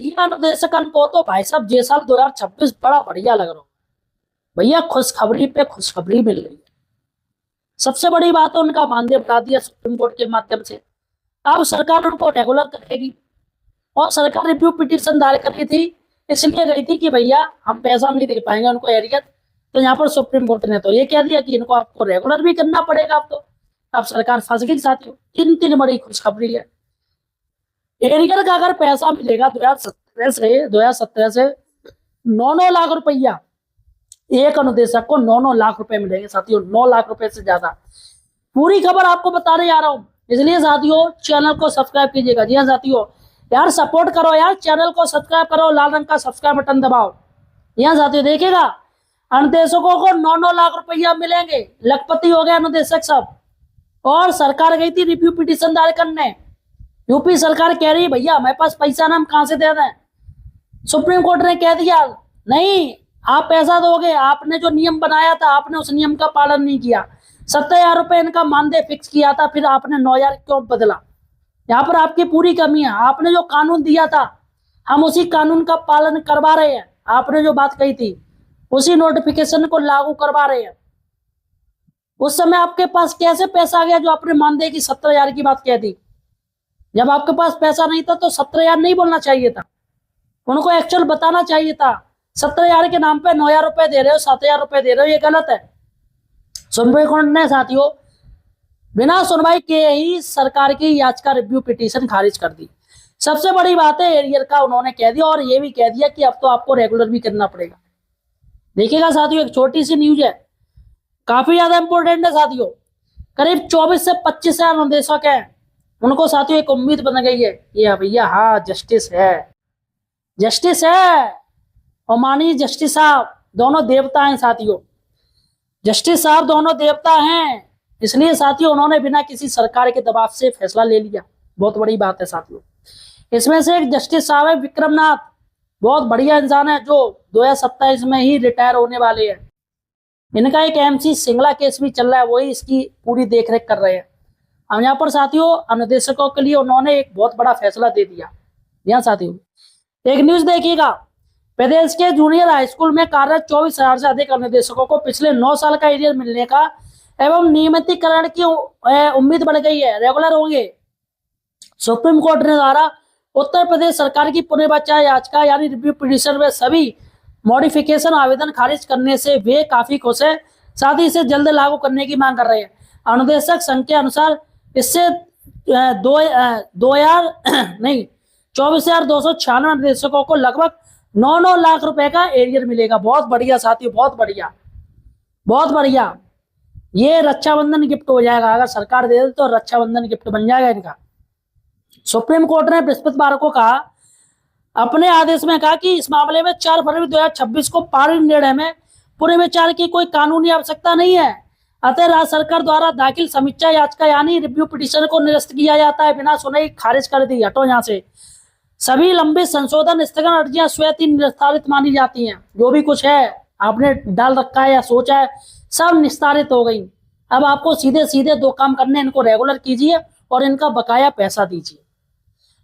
भैया अनुदेशकन को तो भाई साहब ये साल 2026 बड़ा बढ़िया लग रहा है। भैया खुशखबरी पे खुशखबरी मिल रही है। सबसे बड़ी बात है उनका मानदेय बढ़ा दिया सुप्रीम कोर्ट के माध्यम से। अब सरकार उनको रेगुलर करेगी और सरकार रिव्यू पिटीशन दायर कर रही थी, इसलिए गई थी कि भैया हम पैसा नहीं दे पाएंगे उनको एरियत। तो यहाँ पर सुप्रीम कोर्ट ने तो ये कह दिया कि इनको आपको रेगुलर भी करना पड़ेगा। अब सरकार फंस गई साथियों। तीन बड़ी खुशखबरी है। एरियर का अगर पैसा मिलेगा 2017 से 9 लाख रुपया, एक अनुदेशक को 9 लाख रुपए मिलेंगे साथियों, 9 लाख रुपए से ज्यादा। पूरी खबर आपको बताने जा रहा हूं, इसलिए साथियों चैनल को सब्सक्राइब कीजिएगा। जी हाँ साथियों, यार सपोर्ट करो यार, चैनल को सब्सक्राइब करो, लाल रंग का सब्सक्राइब बटन दबाओ। यहाँ साथियों देखिएगा, अनुदेशकों को 9 लाख रुपया मिलेंगे, लखपति हो गए अनुदेशक सब। और सरकार गई थी रिव्यू पिटीशन दायर करने। यूपी सरकार कह रही है भैया हमारे पास पैसा ना, हम कहां से दे दें। सुप्रीम कोर्ट ने कह दिया नहीं, आप पैसा दोगे, आपने जो नियम बनाया था आपने उस नियम का पालन नहीं किया। 70,000 रुपए इनका मानदेय फिक्स किया था, फिर आपने 9,000 क्यों बदला। यहाँ पर आपकी पूरी कमी है। आपने जो कानून दिया था हम उसी कानून का पालन करवा रहे हैं। आपने जो बात कही थी उसी नोटिफिकेशन को लागू करवा रहे हैं। उस समय आपके पास कैसे पैसा आ गया जो आपने मानदेय की 70,000 की बात कह दी। जब आपके पास पैसा नहीं था तो 70,000 नहीं बोलना चाहिए था, उनको एक्चुअल बताना चाहिए था। 70,000 के नाम पे 9,000 रुपए दे रहे हो, 7,000 रुपए दे रहे हो, ये गलत है। सुप्रीम कोर्ट ने साथियों बिना सुनवाई के ही सरकार की याचिका रिव्यू पिटीशन खारिज कर दी। सबसे बड़ी बात है एरियर का उन्होंने कह दिया, और ये भी कह दिया कि अब तो आपको रेगुलर भी करना पड़ेगा। देखिएगा साथियों, एक छोटी सी न्यूज है, काफी ज्यादा इंपॉर्टेंट है साथियों। करीब 24 से 25 हजार अनुदेशक हैं, उनको साथियों एक उम्मीद बन गई है ये भैया, हाँ जस्टिस है, जस्टिस है। और माननीय जस्टिस साहब दोनों देवता हैं साथियों, जस्टिस साहब दोनों देवता हैं। इसलिए साथियों उन्होंने बिना किसी सरकार के दबाव से फैसला ले लिया। बहुत बड़ी बात है साथियों। इसमें से एक जस्टिस साहब है विक्रमनाथ, बहुत बढ़िया इंसान है, जो 2027 में ही रिटायर होने वाले हैं। इनका एक MC सिंगला केस भी चल रहा है, वही इसकी पूरी देखरेख कर रहे हैं। हम यहाँ पर साथियों अनुदेशकों के लिए उन्होंने एक बहुत बड़ा फैसला दे दिया। यहाँ साथियों एक न्यूज देखिएगा, प्रदेश के जूनियर हाई स्कूल में कार्यरत 24,000 से अधिक अनुदेशकों को पिछले 9 साल का एरियर मिलने का एवं नियमितीकरण की उम्मीद बढ़ गई है, रेगुलर होंगे। सुप्रीम कोर्ट ने द्वारा उत्तर प्रदेश सरकार की पुनर्विचार याचिका यानी रिव्यू पिटीशन में सभी मॉडिफिकेशन आवेदन खारिज करने से वे काफी खुश है, साथ ही इसे जल्द लागू करने की मांग कर रहे हैं। अनुदेशक संघ के अनुसार इससे 24,296 अनुदेशकों को लगभग 9 लाख रुपए का एरियर मिलेगा। बहुत बढ़िया साथियों, बहुत बढ़िया, बहुत बढ़िया। ये रक्षाबंधन गिफ्ट हो जाएगा, अगर सरकार दे दे तो रक्षाबंधन गिफ्ट बन जाएगा इनका। सुप्रीम कोर्ट ने बृहस्पतिवार को कहा, अपने आदेश में कहा कि इस मामले में 4 फरवरी 2026 को पारित निर्णय में पुनर्विचार की कोई कानूनी आवश्यकता नहीं है। अतः राज्य सरकार द्वारा दाखिल समीक्षा याचिका यानी रिव्यू पिटीशन को निरस्त किया जाता है, बिना सुनवाई खारिज कर दी। हटो यहाँ से। सभी लंबित संशोधन स्थगन अर्जियां स्वयं ही निस्तारित मानी जाती हैं। जो भी कुछ है आपने डाल रखा है या सोचा है सब निस्तारित हो गई। अब आपको सीधे सीधे 2 काम करने, इनको रेगुलर कीजिए और इनका बकाया पैसा दीजिए।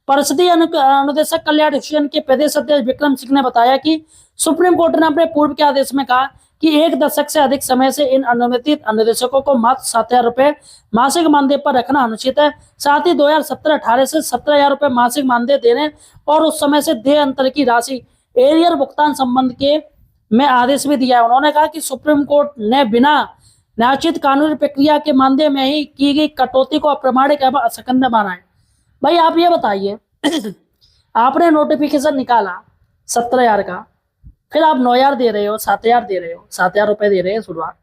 परिषदीय अनुदेशक कल्याण एसोसिएशन के प्रदेश अध्यक्ष विक्रम सिंह ने बताया कि सुप्रीम कोर्ट ने अपने पूर्व के आदेश में कहा कि 1 दशक से अधिक समय से इन अनुमोदित अनुदेशकों को मात्र 7,000 रुपए मासिक मानदेय पर रखना अनुचित है। साथ ही 2017-18 से 17,000 रुपए मासिक मानदेय देने और उस समय से देय अंतर की राशि एरियर भुगतान संबंध के में आदेश भी दिया है। उन्होंने कहा कि सुप्रीम कोर्ट ने बिना न्यायोचित कानूनी प्रक्रिया के मानदेय में ही की गई कटौती को अप्रमाणिक एवं असंगत माना है। भाई आप ये बताइए आपने नोटिफिकेशन निकाला 17,000 का, फिर आप 9,000 दे रहे हो, 7,000 दे रहे हो, 7,000 रुपए दे रहे हैं शुरुआत।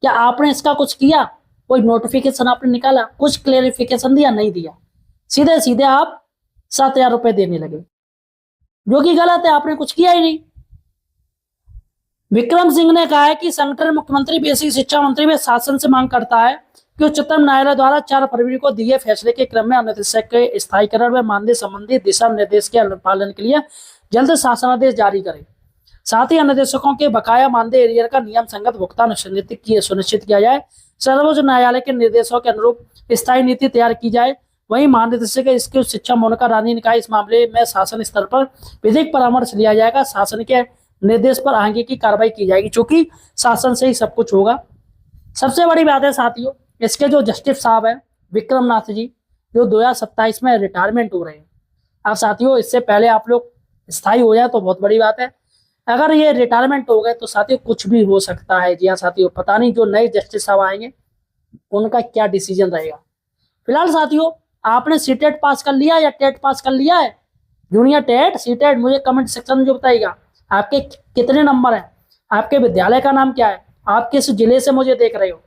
क्या आपने इसका कुछ किया? कोई नोटिफिकेशन आपने निकाला, कुछ क्लेरिफिकेशन दिया? नहीं दिया, सीधे सीधे आप 7,000 रुपए देने लगे, जो कि गलत है। आपने कुछ किया ही नहीं। विक्रम सिंह ने कहा है कि संगठन मुख्यमंत्री बेसिक शिक्षा मंत्री में शासन से मांग करता है कि उच्चतम न्यायालय द्वारा 4 फरवरी को दिए फैसले के क्रम में अनुदेशक के स्थायीकरण में मानदेय संबंधी दिशा निर्देश के अनुपालन के लिए जल्द शासनादेश जारी करें। साथ ही अनुदेशकों के बकाया मानदेय एरियर का नियम संगत भुगतान सुनिश्चित किया जाए। सर्वोच्च न्यायालय के निर्देशों के अनुरूप स्थायी नीति तैयार की जाए। वहीं महानिदेशक इसकी शिक्षा मोनिका रानी ने कहा इस मामले में शासन स्तर पर विधिक परामर्श लिया जाएगा, शासन के निर्देश पर आगे की कार्रवाई की जाएगी, क्योंकि शासन से ही सब कुछ होगा। सबसे बड़ी बात है साथियों, इसके जो जस्टिस साहब है विक्रम नाथ जी, जो 2027 में रिटायरमेंट हो रहे हैं। अब साथियों इससे पहले आप लोग स्थायी हो जाए तो बहुत बड़ी बात है, अगर ये रिटायरमेंट हो गए तो साथियों कुछ भी हो सकता है। जी हाँ साथियों, पता नहीं जो नए जस्टिस साहब आएंगे उनका क्या डिसीजन रहेगा। फिलहाल साथियों आपने सीटेट पास कर लिया या टेट पास कर लिया है? जूनियर टेट, सीटेट, मुझे कमेंट सेक्शन में जो बताइएगा। आपके कितने नंबर हैं, आपके विद्यालय का नाम क्या है, आप किस जिले से मुझे देख रहे हो।